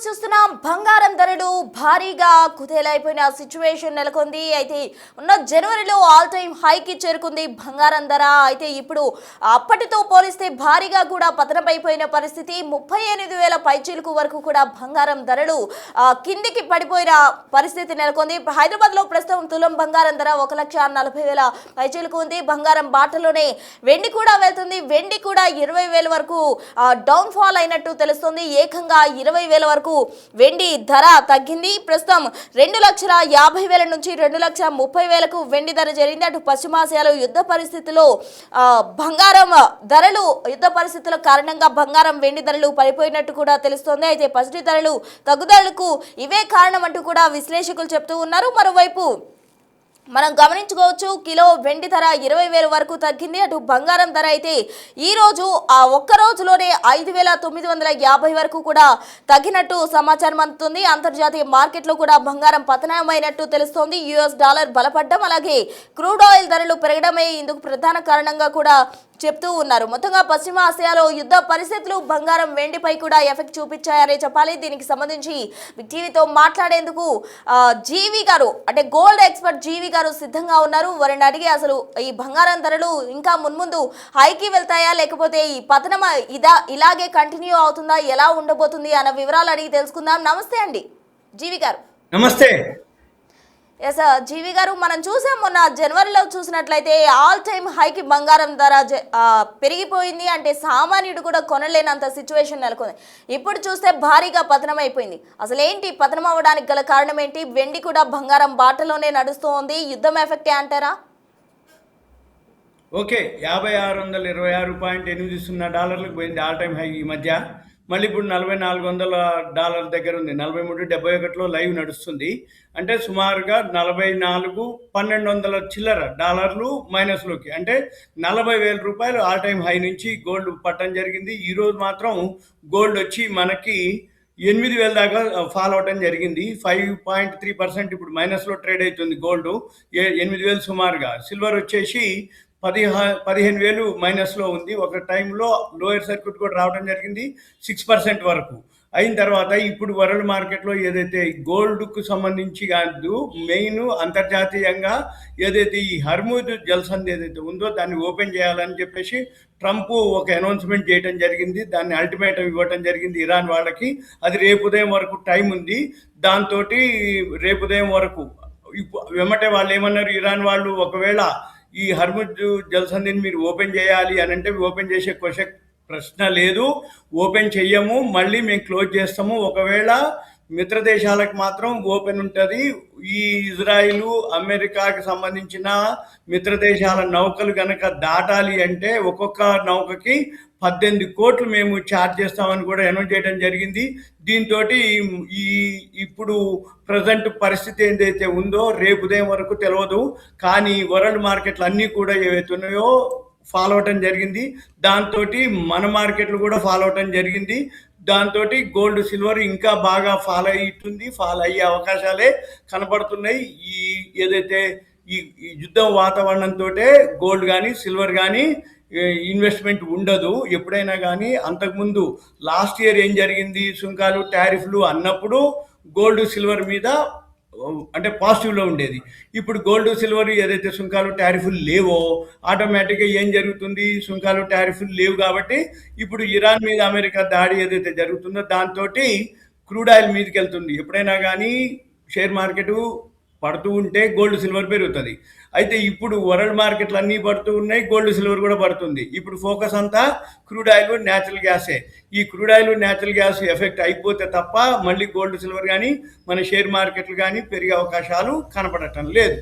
చూస్తున్నాం బంగారం ధరలు భారీగా కుదేలైపోయిన సిచ్యువేషన్ నెలకొంది. అయితే ఉన్న జనవరిలో ఆల్ టైమ్ హైకి చేరుకుంది బంగారం ధర. అయితే ఇప్పుడు అప్పటితో పోలిస్తే భారీగా కూడా పతనమైపోయిన పరిస్థితి. 38,000 పైచీలకు వరకు కూడా బంగారం ధరలు కిందికి పడిపోయిన పరిస్థితి నెలకొంది. హైదరాబాద్ లో ప్రస్తుతం తులం బంగారం ధర 1,40,000 పైచీలకు ఉంది. బంగారం బాటలోనే వెండి కూడా వెళ్తుంది. వెండి కూడా 20,000 వరకు డౌన్ ఫాల్ అయినట్టు తెలుస్తుంది. ఏకంగా 20,000 వరకు వెండి ధర తగ్గింది. ప్రస్తుతం 2,50,000 నుంచి 2,30,000కు వెండి ధర జరిగింది. అటు పశ్చిమాసియాలో యుద్ధ పరిస్థితుల్లో బంగారం ధరలు యుద్ధ పరిస్థితుల కారణంగా బంగారం వెండి ధరలు పడిపోయినట్టు కూడా తెలుస్తోంది. అయితే పసిడి ధరలు తగ్గుదలకు ఇవే కారణం అంటూ కూడా విశ్లేషకులు చెప్తూ ఉన్నారు. మరోవైపు మనం గమనించుకోవచ్చు, కిలో వెండి ధర 20,000 వరకు తగ్గింది. అటు బంగారం ధర అయితే ఈ రోజు ఒక్క రోజులోనే 5,950 వరకు కూడా తగ్గినట్టు సమాచారం అందుతుంది. అంతర్జాతీయ మార్కెట్లో కూడా బంగారం పతనమైనట్టు తెలుస్తోంది. యుఎస్ డాలర్ బలపడడం, అలాగే క్రూడ్ ఆయిల్ ధరలు పెరగడమే ఇందుకు ప్రధాన కారణంగా కూడా చెప్తూ ఉన్నారు. మొత్తంగా పశ్చిమ ఆసియాలో యుద్ధ పరిస్థితులు బంగారం వెండిపై కూడా ఎఫెక్ట్ చూపించాయనే చెప్పాలి. దీనికి సంబంధించి బిగ్ టీవీతో మాట్లాడేందుకు జీవి గారు, అంటే గోల్డ్ ఎక్స్పర్ట్ జీవి గారు సిద్ధంగా ఉన్నారు. వారిని అడిగి అసలు ఈ బంగారం ధరలు ఇంకా మున్ముందు హైకి వెళ్తాయా, లేకపోతే ఈ పతనం ఇలాగే కంటిన్యూ అవుతుందా, ఎలా ఉండబోతుంది అన్న వివరాలు అడిగి తెలుసుకుందాం. నమస్తే అండి జీవి గారు. నమస్తే. ఎస్ జీవి గారు, మనం చూసాం మొన్న జనవరిలో చూసినట్లయితే ఆల్ టైమ్ హైకి బంగారం ధర పెరిగిపోయింది. అంటే సామాన్యుడు కూడా కొనలేనంత సిచ్యువేషన్ నెలకొంది. ఇప్పుడు చూస్తే భారీగా పతనం అయిపోయింది. అసలు ఏంటి పతనం అవ్వడానికి గల కారణం ఏంటి? వెండి కూడా బంగారం బాటలోనే నడుస్తోంది. యుద్ధం ఎఫెక్టే అంటారా? ఓకే, 5,626.80 డాలర్లకు పోయింది ఆల్ టైమ్ హై ఈ మధ్య. మళ్ళీ ఇప్పుడు 4,400 దగ్గర ఉంది. 43.71లో లైవ్ నడుస్తుంది. అంటే సుమారుగా 44,1,200 చిల్లర డాలర్లు మైనస్లోకి, అంటే 40,000 రూపాయలు ఆల్ టైమ్ హై నుంచి గోల్డ్ పట్టడం జరిగింది. ఈరోజు మాత్రం గోల్డ్ వచ్చి మనకి 8,000 దాకా ఫాల్ అవడం జరిగింది. 5.3% ఇప్పుడు మైనస్లో ట్రేడ్ అవుతుంది గోల్డ్. 8,000 సుమారుగా. సిల్వర్ వచ్చేసి 15,000 మైనస్లో ఉంది. ఒక టైంలో లోయర్ సర్క్యూట్ కూడా రావడం జరిగింది 6% వరకు. అయిన తర్వాత ఇప్పుడు వరల్డ్ మార్కెట్లో ఏదైతే గోల్డ్కు సంబంధించి కాదు, మెయిన్ అంతర్జాతీయంగా ఏదైతే ఈ హర్ముద్ జల్సంధి ఏదైతే ఉందో దాన్ని ఓపెన్ చేయాలని చెప్పేసి ట్రంప్ ఒక అనౌన్స్మెంట్ చేయడం జరిగింది. దాన్ని అల్టిమేటం ఇవ్వడం జరిగింది ఇరాన్ వాళ్ళకి. అది రేపు ఉదయం వరకు టైం ఉంది. దాంతో రేపు ఉదయం వరకు వెంబటే వాళ్ళు ఏమన్నారు, ఇరాన్ వాళ్ళు, ఒకవేళ ఈ హర్ముద్ జల్సంధిని మీరు ఓపెన్ చేయాలి అని అంటే ఓపెన్ చేసే ప్రశ్న లేదు, ఓపెన్ చెయ్యము, మళ్ళీ మేము క్లోజ్ చేస్తాము. ఒకవేళ మిత్ర దేశాలకు మాత్రం ఓపెన్ ఉంటుంది. ఈ ఇజ్రాయిల్, అమెరికాకి సంబంధించిన మిత్ర దేశాల నౌకలు కనుక దాటాలి అంటే ఒక్కొక్క నౌకకి 18 కోట్లు మేము ఛార్జ్ చేస్తామని కూడా అనౌన్స్ చేయడం జరిగింది. దీంతో ఈ ఇప్పుడు ప్రజెంట్ పరిస్థితి ఏదైతే ఉందో రేపు ఉదయం వరకు తెలియదు. కానీ వరల్డ్ మార్కెట్లు అన్నీ కూడా ఏవైతే ఉన్నాయో ఫాలో అవటం జరిగింది. దాంతో మన మార్కెట్లు కూడా ఫాలో అవటం జరిగింది. దాంతో గోల్డ్, సిల్వర్ ఇంకా బాగా ఫాలో అవుతుంది. ఫాలో అయ్యే అవకాశాలే కనపడుతున్నాయి. ఈ ఏదైతే ఈ యుద్ధం వాతావరణంతో గోల్డ్ కానీ సిల్వర్ కానీ ఇన్వెస్ట్మెంట్ ఉండదు ఎప్పుడైనా కానీ. అంతకుముందు లాస్ట్ ఇయర్ ఏం జరిగింది, సుంకాలు, టారిఫ్లు అన్నప్పుడు గోల్డ్ సిల్వర్ మీద అంటే పాజిటివ్లో ఉండేది. ఇప్పుడు గోల్డ్ సిల్వర్ ఏదైతే సుంకాలు టారిఫ్లు లేవో ఆటోమేటిక్గా ఏం జరుగుతుంది, సుంకాలు టారిఫ్లు లేవు కాబట్టి ఇప్పుడు ఇరాన్ మీద అమెరికా దాడి ఏదైతే జరుగుతుందో దాంతో క్రూడ్ ఆయిల్ మీదకి వెళ్తుంది. ఎప్పుడైనా కానీ షేర్ మార్కెట్ పడుతూ ఉంటే గోల్డ్ సిల్వర్ పెరుగుతుంది. అయితే ఇప్పుడు వరల్డ్ మార్కెట్లు అన్నీ పడుతూ ఉన్నాయి, గోల్డ్ సిల్వర్ కూడా పడుతుంది. ఇప్పుడు ఫోకస్ అంతా క్రూడ్ ఆయిల్, న్యాచురల్ గ్యాసే. ఈ crude oil, natural gas effect అయిపోతే తప్ప మళ్ళీ గోల్డ్ సిల్వర్ కానీ మన షేర్ మార్కెట్లు కానీ పెరిగే అవకాశాలు కనపడటం లేదు.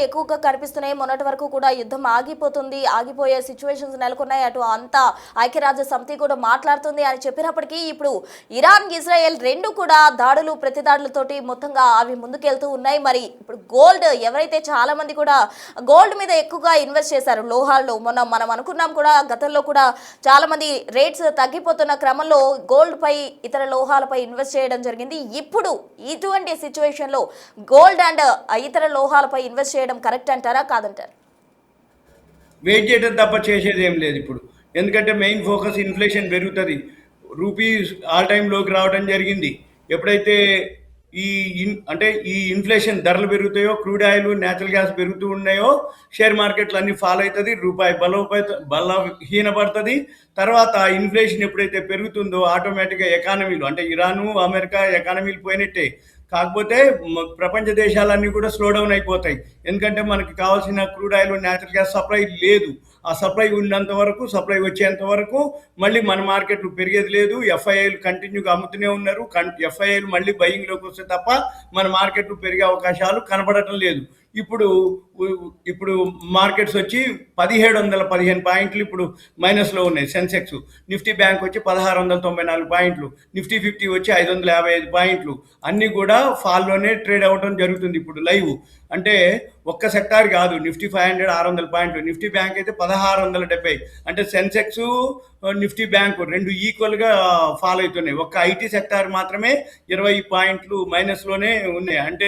ఎక్కువగా కనిపిస్తున్నాయి. మొన్నటి వరకు కూడా యుద్ధం ఆగిపోయే సిచ్యువేషన్స్ నెలకొన్నాయి. అటు అంతా ఐక్యరాజ్య సమితి కూడా మాట్లాడుతుంది అని చెప్పినప్పటికీ ఇప్పుడు ఇరాన్, ఇజ్రాయెల్ రెండు కూడా దాడులు, ప్రతిదాడులతోటి మొత్తంగా అవి ముందుకెళ్తూ ఉన్నాయి. మరి ఇప్పుడు గోల్డ్, ఎవరైతే చాలా మంది కూడా గోల్డ్ మీద ఎక్కువగా ఇన్వెస్ట్ చేశారు లోహాల్లో, మనం అనుకున్నాం కూడా, గతంలో కూడా చాలా మంది రేట్స్ తగ్గిపోతున్న క్రమంలో గోల్డ్ పై, ఇతర లోహాలపై ఇన్వెస్ట్ చేయడం జరిగింది. ఇప్పుడు ఇటువంటి సిచ్యువేషన్లో గోల్డ్ అండ్ ఇతర లోహాలపై ఇన్వెస్ట్ చేయడం కరెక్ట్ అంటారా, కాదంటారా? వెయిట్ చేయడం తప్ప చేసేది ఏం లేదు ఇప్పుడు. ఎందుకంటే మెయిన్ ఫోకస్ ఇన్ఫ్లేషన్ పెరుగుతుంది. రూపీ ఆల్ టైమ్ లోకి రావడం జరిగింది. ఎప్పుడైతే అంటే ఈ ఇన్ఫ్లేషన్ ధరలు పెరుగుతాయో, క్రూడ్ ఆయిల్, నేచురల్ గ్యాస్ పెరుగుతూ ఉన్నాయో, షేర్ మార్కెట్లు అన్ని ఫాలో అవుతుంది, రూపాయి బలహీనపడుతుంది. తర్వాత ఇన్ఫ్లేషన్ ఎప్పుడైతే పెరుగుతుందో ఆటోమేటిక్గా ఎకానమీలు అంటే ఇరాను, అమెరికా ఎకానమీలు పోయినట్టే. కాకపోతే ప్రపంచ దేశాలన్నీ కూడా స్లో డౌన్ అయిపోతాయి. ఎందుకంటే మనకి కావాల్సిన crude oil, natural gas supply లేదు. ఆ సప్లై ఉన్నంత వరకు, సప్లై వచ్చేంత వరకు మళ్ళీ మన మార్కెట్లు పెరిగేది లేదు. ఎఫ్ఐఐలు కంటిన్యూగా అమ్ముతూనే ఉన్నారు. ఎఫ్ఐఐలు మళ్ళీ బయింగ్లోకి వస్తే తప్ప మన మార్కెట్లు పెరిగే అవకాశాలు కనపడటం లేదు. ఇప్పుడు ఇప్పుడు మార్కెట్స్ వచ్చి 1715 పాయింట్లు ఇప్పుడు మైనస్లో ఉన్నాయి. సెన్సెక్స్, నిఫ్టీ బ్యాంక్ వచ్చి 1694 పాయింట్లు, నిఫ్టీ 50 వచ్చి 555 పాయింట్లు, అన్నీ కూడా ఫాల్లోనే ట్రేడ్ అవ్వడం జరుగుతుంది ఇప్పుడు లైవ్. అంటే ఒక్క సెక్టార్ కాదు, నిఫ్టీ 500 600 పాయింట్లు, నిఫ్టీ బ్యాంక్ అయితే 1670. అంటే సెన్సెక్స్, నిఫ్టీ బ్యాంకు రెండు ఈక్వల్గా ఫాలో అవుతున్నాయి. ఒక్క ఐటీ సెక్టార్ మాత్రమే 20 పాయింట్లు మైనస్లోనే ఉన్నాయి. అంటే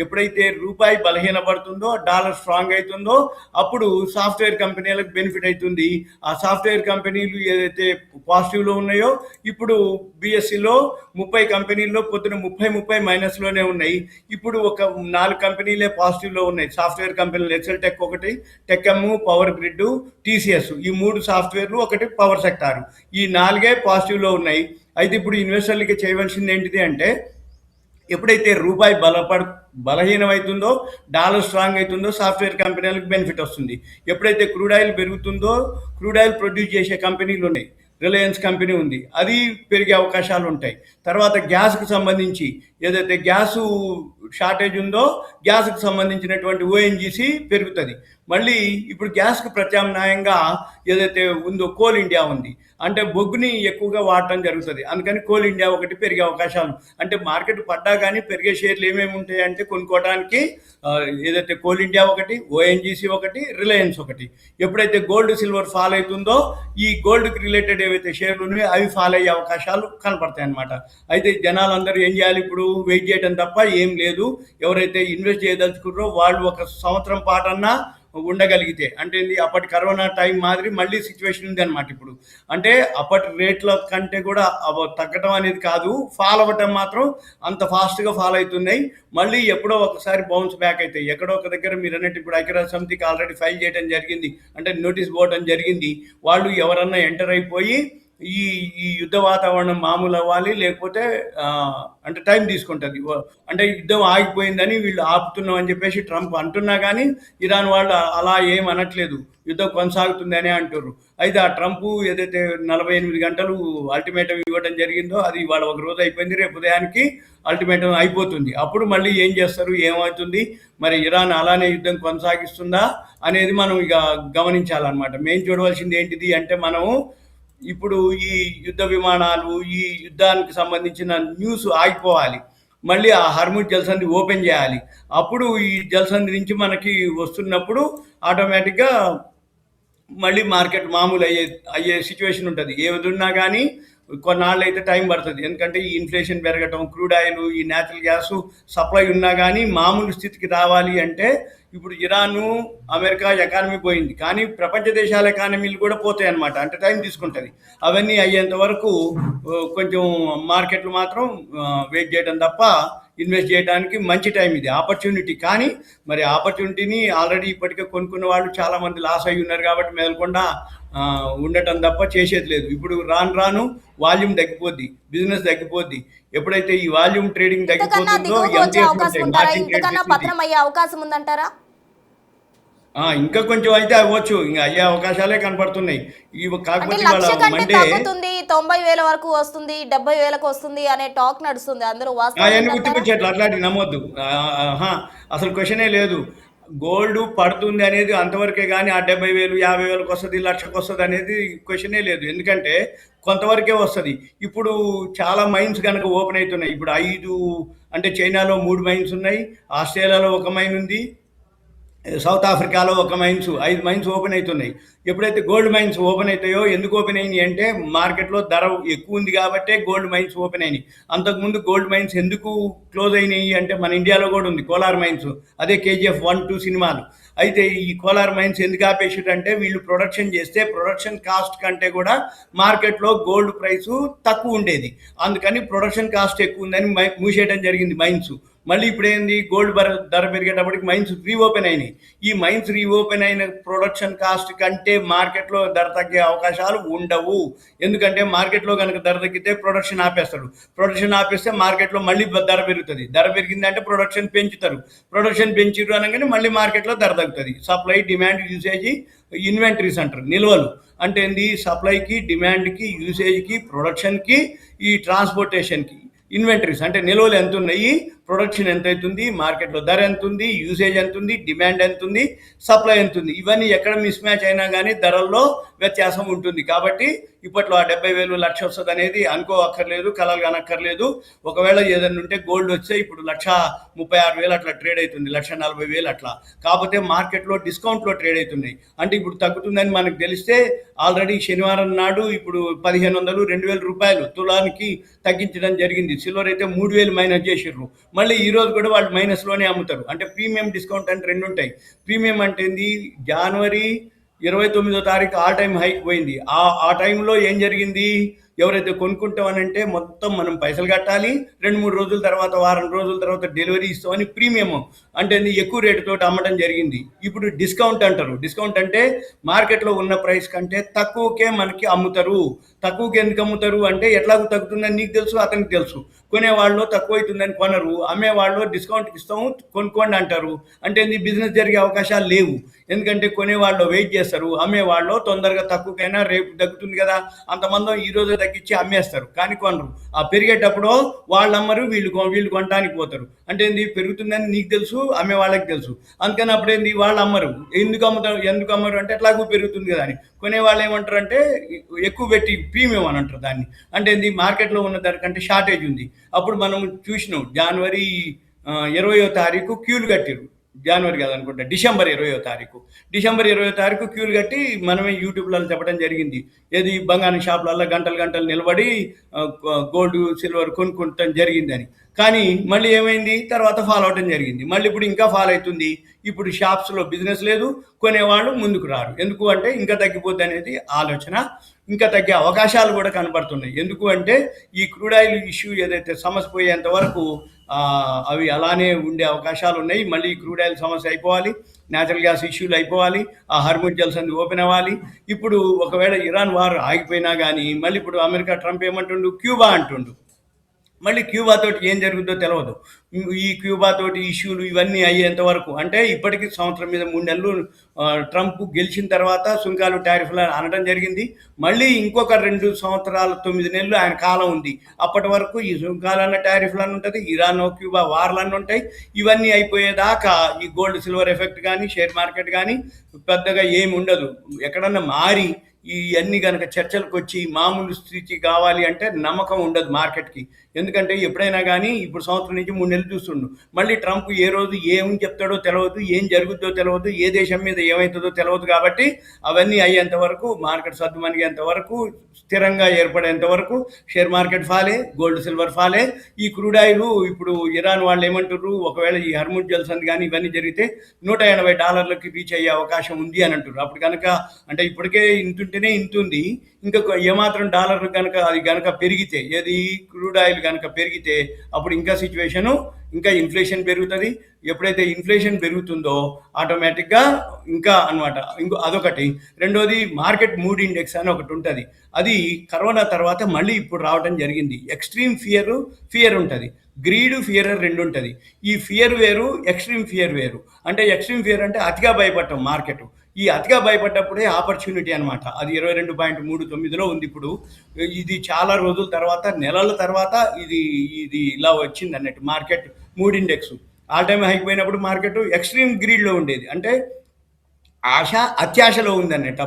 ఎప్పుడైతే రూపాయి బలహీనపడుతుందో, డాలర్ స్ట్రాంగ్ అవుతుందో అప్పుడు సాఫ్ట్వేర్ కంపెనీలకు బెనిఫిట్ అవుతుంది. ఆ సాఫ్ట్వేర్ కంపెనీలు ఏదైతే పాజిటివ్లో ఉన్నాయో, ఇప్పుడు బిఎస్సిలో 30 కంపెనీల్లో పొద్దున 30 మైనస్లోనే ఉన్నాయి. ఇప్పుడు ఒక 4 కంపెనీలే పాజిటివ్లో ఉన్నాయి. సాఫ్ట్వేర్ కంపెనీలు ఎక్సెల్ టెక్ ఒకటి, టెక్ఎమ్, పవర్ గ్రిడ్, టీసీఎస్, ఈ 3 సాఫ్ట్వేర్లు, ఒకటి పవర్ సెక్టార్, ఈ 4 పాజిటివ్లో ఉన్నాయి. అయితే ఇప్పుడు ఇన్వెస్టర్లకి చేయవలసింది ఏంటిది అంటే, ఎప్పుడైతే రూపాయి బలహీనమవుతుందో, డాలర్ స్ట్రాంగ్ అవుతుందో సాఫ్ట్వేర్ కంపెనీలకు బెనిఫిట్ వస్తుంది. ఎప్పుడైతే క్రూడ్ ఆయిల్ పెరుగుతుందో, క్రూడ్ ఆయిల్ ప్రొడ్యూస్ చేసే కంపెనీలు ఉన్నాయి, రిలయన్స్ కంపెనీ ఉంది, అది పెరిగే అవకాశాలు ఉంటాయి. తర్వాత గ్యాస్కు సంబంధించి ఏదైతే గ్యాసు షార్టేజ్ ఉందో, గ్యాస్కు సంబంధించినటువంటి ఓఎన్జీసీ పెరుగుతుంది. మళ్ళీ ఇప్పుడు గ్యాస్కు ప్రత్యామ్నాయంగా ఏదైతే ఉందో కోల్ ఇండియా ఉంది, అంటే బొగ్గుని ఎక్కువగా వాడటం జరుగుతుంది. అందుకని కోల్ ఇండియా ఒకటి పెరిగే అవకాశాలు. అంటే మార్కెట్ పడ్డా కానీ పెరిగే షేర్లు ఏమేమి ఉంటాయి అంటే, కొనుక్కోవడానికి ఏదైతే కోల్ ఇండియా ఒకటి, ఓఎన్జీసీ ఒకటి, రిలయన్స్ ఒకటి. ఎప్పుడైతే గోల్డ్ సిల్వర్ ఫాల్ అవుతుందో, ఈ గోల్డ్కి రిలేటెడ్ ఏవైతే షేర్లు ఉన్నాయో అవి ఫాల్ అయ్యే అవకాశాలు కనపడతాయి అన్నమాట. అయితే జనాలందరూ ఏం చేయాలి, ఇప్పుడు వెయిట్ చేయడం తప్ప ఏం లేదు. ఎవరైతే ఇన్వెస్ట్ చేయదలుచుకున్నారో వాళ్ళు ఒక సంవత్సరం పాటన్నా ఉండగలిగితే, అంటే అప్పటి కరోనా టైం మాదిరి మళ్ళీ సిచ్యువేషన్ ఉంది అనమాట ఇప్పుడు. అంటే అప్పటి రేట్ల కంటే కూడా తగ్గడం అనేది కాదు, ఫాల్ అవ్వటం మాత్రం అంత ఫాస్ట్గా ఫాల్ అవుతున్నాయి. మళ్ళీ ఎప్పుడో ఒకసారి బౌన్స్ బ్యాక్ అవుతాయి. ఎక్కడో ఒక దగ్గర మీరు అన్నట్టు ఇప్పుడు ఐక్యరాజ్య సమితికి ఆల్రెడీ ఫైల్ చేయడం జరిగింది, అంటే నోటీస్ పోవడం జరిగింది. వాళ్ళు ఎవరన్నా ఎంటర్ అయిపోయి ఈ ఈ యుద్ధ వాతావరణం మామూలు అవ్వాలి, లేకపోతే అంటే టైం తీసుకుంటుంది. అంటే యుద్ధం ఆగిపోయిందని వీళ్ళు ఆపుతున్నాం అని చెప్పేసి ట్రంప్ అంటున్నా కానీ ఇరాన్ వాళ్ళు అలా ఏం అనట్లేదు, యుద్ధం కొనసాగుతుంది అని అంటారు. అయితే ఆ ట్రంప్ ఏదైతే 48 గంటలు అల్టిమేటం ఇవ్వడం జరిగిందో, అది ఇవాళ ఒక రోజు అయిపోయింది, రేపు ఉదయానికి అల్టిమేటం అయిపోతుంది. అప్పుడు మళ్ళీ ఏం చేస్తారు, ఏమవుతుంది, మరి ఇరాన్ అలానే యుద్ధం కొనసాగిస్తుందా అనేది మనం ఇక గమనించాలన్నమాట. మేము చూడవలసింది ఏంటిది అంటే, మనము ఇప్పుడు ఈ యుద్ధ విమానాలు, ఈ యుద్ధానికి సంబంధించిన న్యూస్ ఆగిపోవాలి, మళ్ళీ ఆ హర్ముజ్ జలసంధి ఓపెన్ చేయాలి. అప్పుడు ఈ జలసంధి నుంచి మనకి వస్తున్నప్పుడు ఆటోమేటిక్గా మళ్ళీ మార్కెట్ మామూలు అయ్యే సిచ్యువేషన్ ఉంటుంది. ఏది ఉన్నా కానీ కొన్నాళ్ళు అయితే టైం పడుతుంది. ఎందుకంటే ఈ ఇన్ఫ్లేషన్ పెరగటం, క్రూడ్ ఆయిల్, ఈ న్యాచురల్ గ్యాస్ సప్లై ఉన్నా కానీ మామూలు స్థితికి రావాలి అంటే, ఇప్పుడు ఇరాను, అమెరికా ఎకానమీ పోయింది, కానీ ప్రపంచ దేశాల ఎకానమీలు కూడా పోతాయి అన్నమాట. అంటే టైం తీసుకుంటుంది. అవన్నీ అయ్యేంత వరకు కొంచెం మార్కెట్లు మాత్రం వెయిట్ చేయడం తప్ప ఇన్వెస్ట్ చేయడానికి మంచి టైం ఇది, ఆపర్చునిటీ. కానీ మరి ఆపర్చునిటీని ఆల్రెడీ ఇప్పటికే కొనుక్కున్న వాళ్ళు చాలామంది లాస్ అయ్యి ఉన్నారు కాబట్టి మెదలకుండా ఉండటం తప్ప చేసేది లేదు. ఇప్పుడు రాను వాల్యూమ్ తగ్గిపోద్ది, బిజినెస్ తగ్గిపోద్ది. ఎప్పుడైతే ఈ వాల్యూమ్ ట్రేడింగ్ తగ్గిపోతుందో పతనం అయ్యే అవకాశం ఉందంటారా? ఇంకా కొంచెం అయితే అవ్వచ్చు, ఇంకా అయ్యే అవకాశాలే కనపడుతున్నాయి. కాకపోతే 90,000 వరకు వస్తుంది, 70,000 వస్తుంది అనే టాక్ నడుస్తుంది. అందరూ ఉత్తిపుచ్చేట్లు అట్లాంటివి నమ్మొద్దు. అసలు క్వశ్చనే లేదు. గోల్డ్ పడుతుంది అనేది అంతవరకే కానీ ఆ 70,000 50,000 వస్తుంది, 1,00,000 వస్తుంది అనేది క్వశ్చనే లేదు. ఎందుకంటే కొంతవరకే వస్తుంది. ఇప్పుడు చాలా మైన్స్ కనుక ఓపెన్ అవుతున్నాయి. ఇప్పుడు 5 అంటే చైనాలో 3 మైన్స్ ఉన్నాయి, ఆస్ట్రేలియాలో 1 మైన్ ఉంది, సౌత్ ఆఫ్రికాలో 1 మైన్స్, 5 మైన్స్ ఓపెన్ అవుతున్నాయి. ఎప్పుడైతే గోల్డ్ మైన్స్ ఓపెన్ అవుతాయో, ఎందుకు ఓపెన్ అయినాయి అంటే మార్కెట్లో ధర ఎక్కువ ఉంది కాబట్టే గోల్డ్ మైన్స్ ఓపెన్ అయినాయి. అంతకుముందు గోల్డ్ మైన్స్ ఎందుకు క్లోజ్ అయినాయి అంటే, మన ఇండియాలో కూడా ఉంది కోలార్ మైన్స్, అదే KGF 1, 2 సినిమాలు. అయితే ఈ కోలార్ మైన్స్ ఎందుకు ఆపేసారంటే వీళ్ళు ప్రొడక్షన్ చేస్తే ప్రొడక్షన్ కాస్ట్ కంటే కూడా మార్కెట్లో గోల్డ్ ప్రైసు తక్కువ ఉండేది. అందుకని ప్రొడక్షన్ కాస్ట్ ఎక్కువ ఉందని మూసేయడం జరిగింది మైన్స్. మళ్ళీ ఇప్పుడు ఏంది, గోల్డ్ ధర పెరిగేటప్పటికి మైన్స్ రీఓపెన్ అయినాయి. ఈ మైన్స్ రీఓపెన్ అయిన ప్రొడక్షన్ కాస్ట్ కంటే మార్కెట్లో ధర తగ్గే అవకాశాలు ఉండవు. ఎందుకంటే మార్కెట్లో కనుక ధర తగ్గితే ప్రొడక్షన్ ఆపేస్తారు. ప్రొడక్షన్ ఆపేస్తే మార్కెట్లో మళ్ళీ ధర పెరుగుతుంది. ధర పెరిగిందంటే ప్రొడక్షన్ పెంచుతారు. ప్రొడక్షన్ పెంచారు అనగానే మళ్ళీ మార్కెట్లో ధర తగ్గుతుంది. సప్లై, డిమాండ్, యూసేజ్, ఇన్వెంటరీస్ అంటారు, నిల్వలు. అంటే ఏంది, సప్లైకి, డిమాండ్కి, యూసేజ్కి, ప్రొడక్షన్కి, ఈ ట్రాన్స్పోర్టేషన్కి ఇన్వెంటరీస్ అంటే నిల్వలు ఎంత ఉన్నాయి, ప్రొడక్షన్ ఎంత అవుతుంది, మార్కెట్లో ధర ఎంత ఉంది, యూసేజ్ ఎంత ఉంది, డిమాండ్ ఎంత ఉంది, సప్లై ఎంత ఉంది, ఇవన్నీ ఎక్కడ మిస్ మ్యాచ్ అయినా కానీ ధరల్లో వ్యత్యాసం ఉంటుంది. కాబట్టి ఇప్పట్లో ఆ 70,000 లక్ష వస్తుంది అనేది అనుకోవక్కర్లేదు, కలలు కానక్కర్లేదు. ఒకవేళ ఏదైనా ఉంటే గోల్డ్ వస్తే ఇప్పుడు 1,36,000 అట్లా ట్రేడ్ అవుతుంది, 1,40,000 అట్లా. కాకపోతే మార్కెట్లో డిస్కౌంట్లో ట్రేడ్ అవుతున్నాయి. అంటే ఇప్పుడు తగ్గుతుందని మనకు తెలిస్తే ఆల్రెడీ శనివారం నాడు ఇప్పుడు 1,500, 2,000 రూపాయలు తులానికి తగ్గించడం జరిగింది. సిల్వర్ అయితే 3,000 మైనస్ చేసిర్రు. మళ్ళీ ఈ రోజు కూడా వాళ్ళు మైనస్లోనే అమ్ముతారు. అంటే ప్రీమియం, డిస్కౌంట్ అంటే రెండు ఉంటాయి. ప్రీమియం అంటే ఏంది, జనవరి 29వ తారీఖు ఆల్ టైమ్ హైక్ పోయింది. ఆ టైంలో ఏం జరిగింది, ఎవరైతే కొనుక్కుంటామనంటే మొత్తం మనం పైసలు కట్టాలి, 2-3 రోజుల తర్వాత, వారం రోజుల తర్వాత డెలివరీ ఇస్తామని ప్రీమియం అంటే ఎక్కువ రేటుతో అమ్మడం జరిగింది. ఇప్పుడు డిస్కౌంట్ అంటారు. డిస్కౌంట్ అంటే మార్కెట్లో ఉన్న ప్రైస్ కంటే తక్కువకే మనకి అమ్ముతారు. తక్కువకి ఎందుకు అమ్ముతారు అంటే ఎట్లాగూ తగ్గుతుందని నీకు తెలుసు, అతనికి తెలుసు. కొనేవాళ్ళు తక్కువ అవుతుందని కొనరు, అమ్మేవాళ్ళు డిస్కౌంట్కి ఇస్తాము కొనుక్కోండి అంటారు. అంటే బిజినెస్ జరిగే అవకాశాలు లేవు. ఎందుకంటే కొనేవాళ్ళు వెయిట్ చేస్తారు, అమ్మేవాళ్ళు తొందరగా తక్కువకైనా రేపు తగ్గుతుంది కదా అంతమంది ఈరోజు తగ్గించి అమ్మేస్తారు, కానీ కొనరు. ఆ పెరిగేటప్పుడు వాళ్ళు అమ్మరు, వీళ్ళు కొనడానికి పోతారు. అంటే ఏంది, పెరుగుతుందని నీకు తెలుసు, అమ్మే వాళ్ళకి తెలుసు. అందుకని అప్పుడు ఏంది, వాళ్ళు అమ్మరు. ఎందుకు అమ్మరు అంటే ఎట్లాగూ పెరుగుతుంది కదా అని. కొనేవాళ్ళు ఏమంటారు అంటే ఎక్కువ పెట్టి ప్రీమియం అని అంటారు దాన్ని. అంటే ఏంది, మార్కెట్లో ఉన్న దానికంటే షార్టేజ్ ఉంది. అప్పుడు మనం చూసినాం జనవరి 20వ తారీఖు క్యూలు కట్టిరు. జనవరి కాదనుకుంటా, డిసెంబర్ 20వ తారీఖు. డిసెంబర్ 20వ తారీఖు క్యూలు కట్టి మనమే యూట్యూబ్లలో చెప్పడం జరిగింది. ఏది, బంగారం షాపులలో గంటలు నిలబడి గోల్డ్, సిల్వర్ కొనుక్కుంటాం జరిగిందని. కానీ మళ్ళీ ఏమైంది, తర్వాత ఫాలో అవటం జరిగింది. మళ్ళీ ఇప్పుడు ఇంకా ఫాలో అవుతుంది. ఇప్పుడు షాప్స్లో బిజినెస్ లేదు, కొనేవాళ్ళు ముందుకు రారు. ఎందుకు అంటే ఇంకా తగ్గిపోద్ది అనేది ఆలోచన. ఇంకా తగ్గే అవకాశాలు కూడా కనబడుతున్నాయి. ఎందుకు అంటే ఈ క్రూడ్ ఆయిల్ ఇష్యూ ఏదైతే సమస్య పోయేంత వరకు అవి అలానే ఉండే అవకాశాలు ఉన్నాయి. మళ్ళీ క్రూడ్ ఆయిల్ సమస్య అయిపోవాలి, న్యాచురల్ గ్యాస్ ఇష్యూలు అయిపోవాలి, ఆ హార్మోజ్ జల్సంది ఓపెన్ అవ్వాలి. ఇప్పుడు ఒకవేళ ఇరాన్ వార్ ఆగిపోయినా కానీ మళ్ళీ ఇప్పుడు అమెరికా ట్రంప్ ఏమంటుండు, క్యూబా అంటుండు. మళ్ళీ క్యూబా తోటి ఏం జరుగుతుందో తెలియదు. ఈ క్యూబా తోటి ఇష్యూలు ఇవన్నీ అయ్యేంత వరకు, అంటే ఇప్పటికీ సంవత్సరం మీద 3 నెలలు ట్రంప్ గెలిచిన తర్వాత సుంకాలు, టారిఫ్లు అనడం జరిగింది. మళ్ళీ ఇంకొక 2 సంవత్సరాలు 9 నెలలు ఆయన కాలం ఉంది. అప్పటి వరకు ఈ సుంకాలన్న, టారిఫ్లన్నీ ఉంటుంది, ఇరాన్ క్యూబా వార్లన్నీ ఉంటాయి. ఇవన్నీ అయిపోయేదాకా ఈ గోల్డ్ సిల్వర్ ఎఫెక్ట్ కానీ, షేర్ మార్కెట్ కానీ పెద్దగా ఏమి ఉండదు. ఎక్కడన్నా మారి ఇవన్నీ కనుక చర్చలకు వచ్చి మామూలు స్థితి కావాలి అంటే నమ్మకం ఉండదు మార్కెట్కి. ఎందుకంటే ఎప్పుడైనా కానీ ఇప్పుడు సంవత్సరం నుంచి 3 నెలలు చూస్తుండు. మళ్ళీ ట్రంప్ ఏ రోజు ఏం చెప్తాడో తెలియదు, ఏం జరుగుతుందో తెలియదు, ఏ దేశం మీద ఏమవుతుందో తెలియదు. కాబట్టి అవన్నీ అయ్యేంత వరకు, మార్కెట్ సర్దుమనిగేంత వరకు, స్థిరంగా ఏర్పడేంత వరకు షేర్ మార్కెట్ ఫాలే, గోల్డ్ సిల్వర్ ఫాలే. ఈ క్రూడ్ ఆయిల్ ఇప్పుడు ఇరాన్ వాళ్ళు ఏమంటారు, ఒకవేళ ఈ హార్మోజ్ జల్సంది కానీ ఇవన్నీ జరిగితే $180 రీచ్ అయ్యే అవకాశం ఉంది అని అంటారు. అప్పుడు కనుక అంటే ఇప్పటికే ఇంతుంటేనే ఇంతుంది, ఇంకా ఏమాత్రం డాలర్ కనుక అది కనుక పెరిగితే, ఏది క్రూడ్ ఆయిల్ కనుక పెరిగితే అప్పుడు ఇంకా సిచ్యువేషను, ఇంకా ఇన్ఫ్లేషన్ పెరుగుతుంది. ఎప్పుడైతే ఇన్ఫ్లేషన్ పెరుగుతుందో ఆటోమేటిక్గా ఇంకా అనమాట. అదొకటి. రెండోది మార్కెట్ మూడ్ ఇండెక్స్ అని ఒకటి ఉంటుంది. అది కరోనా తర్వాత మళ్ళీ ఇప్పుడు రావడం జరిగింది. ఎక్స్ట్రీమ్ ఫియర్ ఉంటుంది, గ్రీడ్, ఫియర్ 2 ఉంటుంది. ఈ ఫియర్ వేరు, ఎక్స్ట్రీమ్ ఫియర్ వేరు. అంటే ఎక్స్ట్రీమ్ ఫియర్ అంటే అతిగా భయపడటం మార్కెట్. ఈ అతిగా భయపడ్డప్పుడే ఆపర్చునిటీ అనమాట. అది 22.39లో ఉంది ఇప్పుడు. ఇది చాలా రోజుల తర్వాత, నెలల తర్వాత ఇది ఇలా వచ్చింది అన్నట్టు market mood index. All time హైపోయినప్పుడు మార్కెట్ ఎక్స్ట్రీమ్ గ్రీడ్లో ఉండేది. అంటే అత్యాశలో ఉంది అన్నట్టు.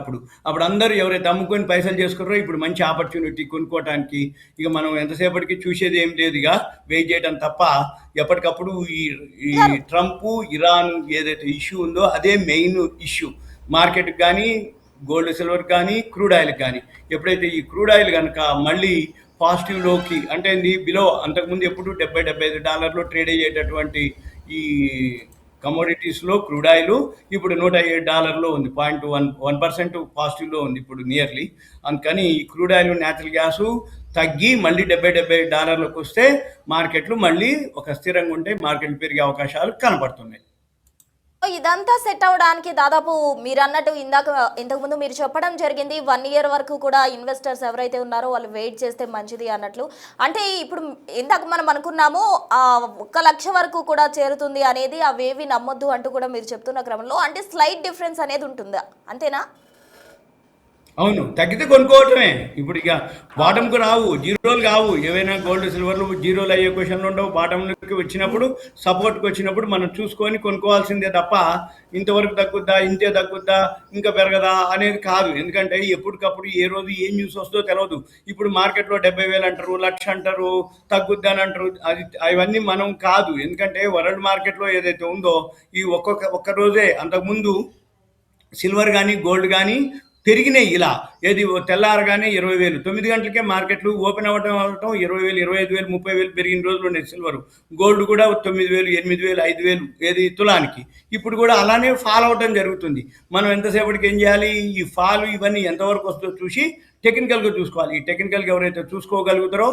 అప్పుడు అందరూ ఎవరైతే అమ్ముకొని పైసలు చేసుకున్నారో ఇప్పుడు మంచి ఆపర్చునిటీ కొనుక్కోవడానికి. ఇక మనం ఎంతసేపటికి చూసేది ఏం లేదు, ఇక వెయిట్ చేయడం తప్ప. ఎప్పటికప్పుడు ఈ ట్రంప్, ఇరాన్ ఏదైతే ఇష్యూ ఉందో అదే మెయిన్ ఇష్యూ మార్కెట్కి కానీ, గోల్డ్ సిల్వర్ కానీ, క్రూడ్ ఆయిల్కి కానీ. ఎప్పుడైతే ఈ క్రూడ్ ఆయిల్ కనుక మళ్ళీ పాజిటివ్లోకి, అంటే బిలో అంతకుముందు ఎప్పుడు $70-75 ట్రేడ్ అయ్యేటటువంటి ఈ కమోడిటీస్లో క్రూడ్ ఆయిల్ ఇప్పుడు $107 ఉంది, 0.1% పాజిటివ్లో ఉంది ఇప్పుడు నియర్లీ. అందుకని ఈ క్రూడ్ ఆయిల్ న్యాచురల్ గ్యాసు తగ్గి మళ్ళీ $70 వస్తే మార్కెట్లు మళ్ళీ ఒక స్థిరంగా ఉంటే మార్కెట్లు పెరిగే అవకాశాలు కనపడుతున్నాయి. ఇదంతా సెట్ అవ్వడానికి దాదాపు మీరు అన్నట్టు ఇంతకుముందు మీరు చెప్పడం జరిగింది 1 year వరకు కూడా ఇన్వెస్టర్స్ ఎవరైతే ఉన్నారో వాళ్ళు వెయిట్ చేస్తే మంచిది అన్నట్లు. అంటే ఇప్పుడు ఇందాక మనం అనుకున్నాము 1 లక్ష వరకు కూడా చేరుతుంది అనేది, అవేవి నమ్మొద్దు అంటూ కూడా మీరు చెప్తున్న క్రమంలో అంటే స్లైట్ డిఫరెన్స్ అనేది ఉంటుందా, అంతేనా? అవును, తగ్గితే కొనుక్కోవటమే. ఇప్పుడు ఇక బాటంకు రావు, జీరోలు కావు. ఏవైనా గోల్డ్ సిల్వర్లు జీరోలు అయ్యే క్వశ్చన్లు ఉండవు. బాటంకి వచ్చినప్పుడు, సపోర్ట్కి వచ్చినప్పుడు మనం చూసుకొని కొనుక్కోవాల్సిందే తప్ప ఇంతవరకు తగ్గుద్దా, ఇంతే తగ్గుద్దా, ఇంకా పెరగదా అనేది కాదు. ఎందుకంటే ఎప్పటికప్పుడు ఏ రోజు ఏం న్యూస్ వస్తుందో తెలియదు. ఇప్పుడు మార్కెట్లో 70,000 అంటారు, 1,00,000 అంటారు, తగ్గుద్దా అని అంటారు. అవన్నీ మనం కాదు. ఎందుకంటే వరల్డ్ మార్కెట్లో ఏదైతే ఉందో ఈ ఒక్క రోజే అంతకుముందు సిల్వర్ కానీ గోల్డ్ కానీ పెరిగినాయి. ఇలా ఏది తెల్లారగానే 20,000, 9 గంటలకే మార్కెట్లు ఓపెన్ అవ్వటం 20,000, 25,000, 30,000 పెరిగిన రోజులు ఉన్నాయి. సిల్వర్ గోల్డ్ కూడా 9,000, 8,000, 5,000 ఏది తులానికి. ఇప్పుడు కూడా అలానే ఫాల్ అవటం జరుగుతుంది. మనం ఎంతసేపటికి ఏం చేయాలి, ఈ ఫాల్ ఇవన్నీ ఎంతవరకు వస్తుందో చూసి టెక్నికల్గా చూసుకోవాలి. ఈ టెక్నికల్గా ఎవరైతే చూసుకోగలుగుతారో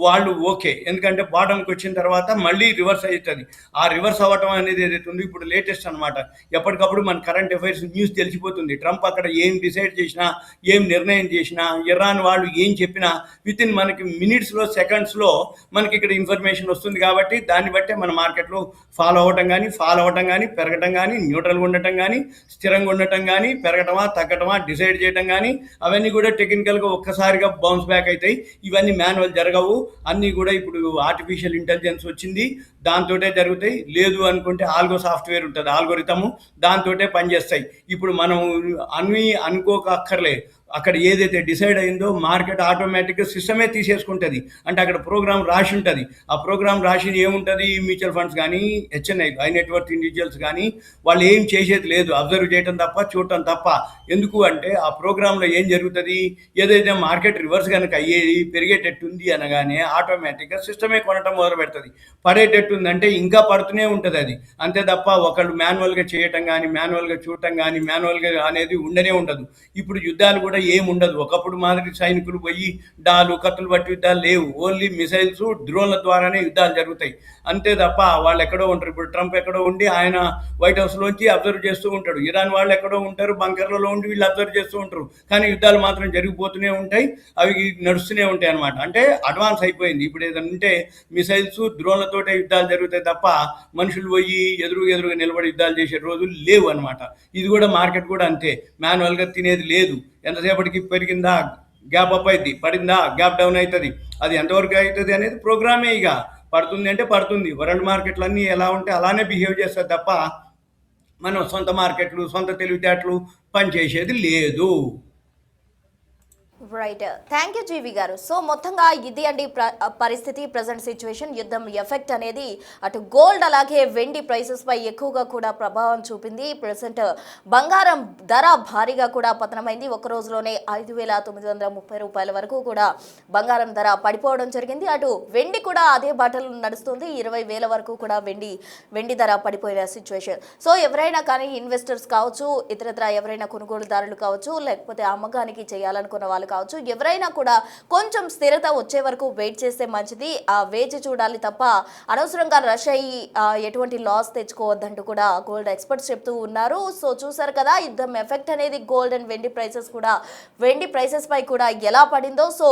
వాళ్ళు ఓకే. ఎందుకంటే బాటంకి వచ్చిన తర్వాత మళ్ళీ రివర్స్ అవుతుంది. ఆ రివర్స్ అవ్వటం అనేది ఏదైతే ఉందో ఇప్పుడు లేటెస్ట్ అనమాట. ఎప్పటికప్పుడు మన కరెంట్ అఫైర్స్ న్యూస్ తెలిసిపోతుంది. ట్రంప్ అక్కడ ఏం డిసైడ్ చేసినా, ఏం నిర్ణయం చేసినా, ఇరాన్ వాళ్ళు ఏం చెప్పినా విత్ ఇన్ మనకి మినిట్స్లో, సెకండ్స్లో మనకి ఇక్కడ ఇన్ఫర్మేషన్ వస్తుంది. కాబట్టి దాన్ని బట్టే మన మార్కెట్లో ఫాలో అవ్వటం కానీ పెరగటం కానీ, న్యూట్రల్గా ఉండటం కానీ, స్థిరంగా ఉండటం కానీ, పెరగటమా తగ్గటమా డిసైడ్ చేయడం కానీ అవన్నీ కూడా టెక్నికల్గా ఒక్కసారిగా బౌన్స్ బ్యాక్ అవుతాయి. ఇవన్నీ మాన్యువల్ జరగవు. అన్నీ కూడా ఇప్పుడు ఆర్టిఫిషియల్ ఇంటెలిజెన్స్ వచ్చింది, దాంతోటే జరుగుతాయి. లేదు అనుకుంటే ఆల్గో సాఫ్ట్వేర్ ఉంటుంది, ఆల్గోరిథము, దాంతోటే పనిచేస్తాయి. ఇప్పుడు మనం అన్నీ అనుకోకక్కర్లే. అక్కడ ఏదైతే డిసైడ్ అయిందో మార్కెట్ ఆటోమేటిక్గా సిస్టమే తీసేసుకుంటుంది. అంటే అక్కడ ప్రోగ్రామ్ రాసి ఉంటుంది. ఆ ప్రోగ్రామ్ రాసి ఏముంటుంది, మ్యూచువల్ ఫండ్స్ కానీ, హెచ్ఎన్ఐ హై నెట్వర్త్ ఇండివిజువల్స్ కానీ వాళ్ళు ఏం చేసేది లేదు, అబ్జర్వ్ చేయడం తప్ప, చూడటం తప్ప. ఎందుకు అంటే ఆ ప్రోగ్రాంలో ఏం జరుగుతుంది, ఏదైతే మార్కెట్ రివర్స్ కనుక అయ్యేది పెరిగేటట్టుంది అనగానే ఆటోమేటిక్గా సిస్టమే కొనటం మొదలు పెడుతుంది. పడేటట్టుందంటే ఇంకా పడుతూనే ఉంటుంది అది. అంతే తప్ప ఒకళ్ళు మాన్యువల్గా చేయటం కానీ, మాన్యువల్గా చూడటం కానీ, మాన్యువల్గా అనేది ఉండనే ఉండదు. ఇప్పుడు యుద్ధాలు కూడా ఏముండదు. ఒకప్పుడు మాదిరి సైనికులు పోయి డాలు కత్తులు బట్టి యుద్ధాలు లేవు. ఓన్లీ మిసైల్స్, డ్రోన్ల ద్వారానే యుద్ధాలు జరుగుతాయి. అంతే తప్ప వాళ్ళు ఎక్కడో ఉంటారు. ఇప్పుడు ట్రంప్ ఎక్కడో ఉండి ఆయన వైట్ హౌస్లోంచి అబ్జర్వ్ చేస్తూ ఉంటాడు. ఇరాన్ వాళ్ళు ఎక్కడో ఉంటారు, బంకర్లలో ఉండి వీళ్ళు అబ్జర్వ్ చేస్తూ ఉంటారు. కానీ యుద్ధాలు మాత్రం జరిగిపోతూనే ఉంటాయి, అవి నడుస్తూనే ఉంటాయి అనమాట. అంటే అడ్వాన్స్ అయిపోయింది. ఇప్పుడు ఏదైనా ఉంటే మిసైల్స్, డ్రోన్లతోటే యుద్ధాలు జరుగుతాయి తప్ప మనుషులు పోయి ఎదురుగా నిలబడి యుద్ధాలు చేసే రోజులు లేవు అనమాట. ఇది కూడా మార్కెట్ కూడా అంతే, మాన్యువల్గా తినేది లేదు. ఎంతసేపటికి పెరిగిందా గ్యాప్ అప్ అవుతుంది, పడిందా గ్యాప్ డౌన్ అవుతుంది. అది ఎంతవరకు అవుతుంది అనేది ప్రోగ్రామే. ఇక పడుతుంది అంటే పడుతుంది. వరల్డ్ మార్కెట్లు అన్నీ ఎలా ఉంటే అలానే బిహేవ్ చేస్తారు తప్ప మనం సొంత మార్కెట్లు, సొంత తెలివితేటలు పనిచేసేది లేదు. రైట్, థ్యాంక్ యూ జీవి గారు. సో మొత్తంగా ఇది అండి పరిస్థితి, ప్రజెంట్ సిచ్యువేషన్. యుద్ధం ఎఫెక్ట్ అనేది అటు గోల్డ్ అలాగే వెండి ప్రైసెస్ పై ఎక్కువగా కూడా ప్రభావం చూపింది. ప్రజెంట్ బంగారం ధర భారీగా కూడా పతనమైంది. ఒక రోజులోనే 5,930 రూపాయల వరకు కూడా బంగారం ధర పడిపోవడం జరిగింది. అటు వెండి కూడా అదే బాటలు నడుస్తుంది. 20,000 వరకు కూడా వెండి ధర పడిపోయిన సిచ్యువేషన్. సో ఎవరైనా కానీ ఇన్వెస్టర్స్ కావచ్చు, ఇతరత్ర ఎవరైనా కొనుగోలుదారులు కావచ్చు, లేకపోతే అమ్మకానికి చేయాలనుకున్న వాళ్ళు కావచ్చు, ఎవరైనా కూడా కొంచెం స్థిరత వచ్చే వరకు వెయిట్ చేస్తే మంచిది. వేచి చూడాలి తప్ప అనవసరంగా రష్ అయ్యి ఎటువంటి లాస్ తెచ్చుకోవద్దంటూ కూడా గోల్డ్ ఎక్స్పర్ట్స్ చెప్తూ ఉన్నారు. సో చూసారు కదా యుద్ధం ఎఫెక్ట్ అనేది గోల్డ్ అండ్ వెండి ప్రైసెస్ పై కూడా ఎలా పడిందో. సో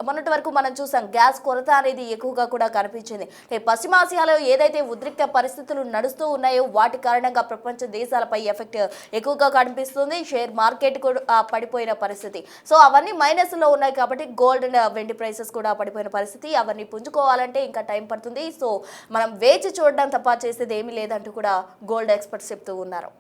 మొన్నటి వరకు మనం చూసాం గ్యాస్ కొరత అనేది ఎక్కువగా కూడా కనిపించింది. పశ్చిమాసియాలో ఏదైతే ఉద్రిక్త పరిస్థితులు నడుస్తూ ఉన్నాయో వాటి కారణంగా ప్రపంచ దేశాలపై ఎఫెక్ట్ ఎక్కువగా కనిపిస్తుంది. షేర్ మార్కెట్ కూడా పడిపోయిన పరిస్థితి. సో అవన్నీ మైనస్లో ఉన్నాయి కాబట్టి గోల్డ్ అండ్ వెండి ప్రైసెస్ కూడా పడిపోయిన పరిస్థితి. అవన్నీ పుంజుకోవాలంటే ఇంకా టైం పడుతుంది. సో మనం వేచి చూడడం తప్ప చేసేది ఏమీ లేదంటూ కూడా గోల్డ్ ఎక్స్పర్ట్స్ చెప్తూ ఉన్నారు.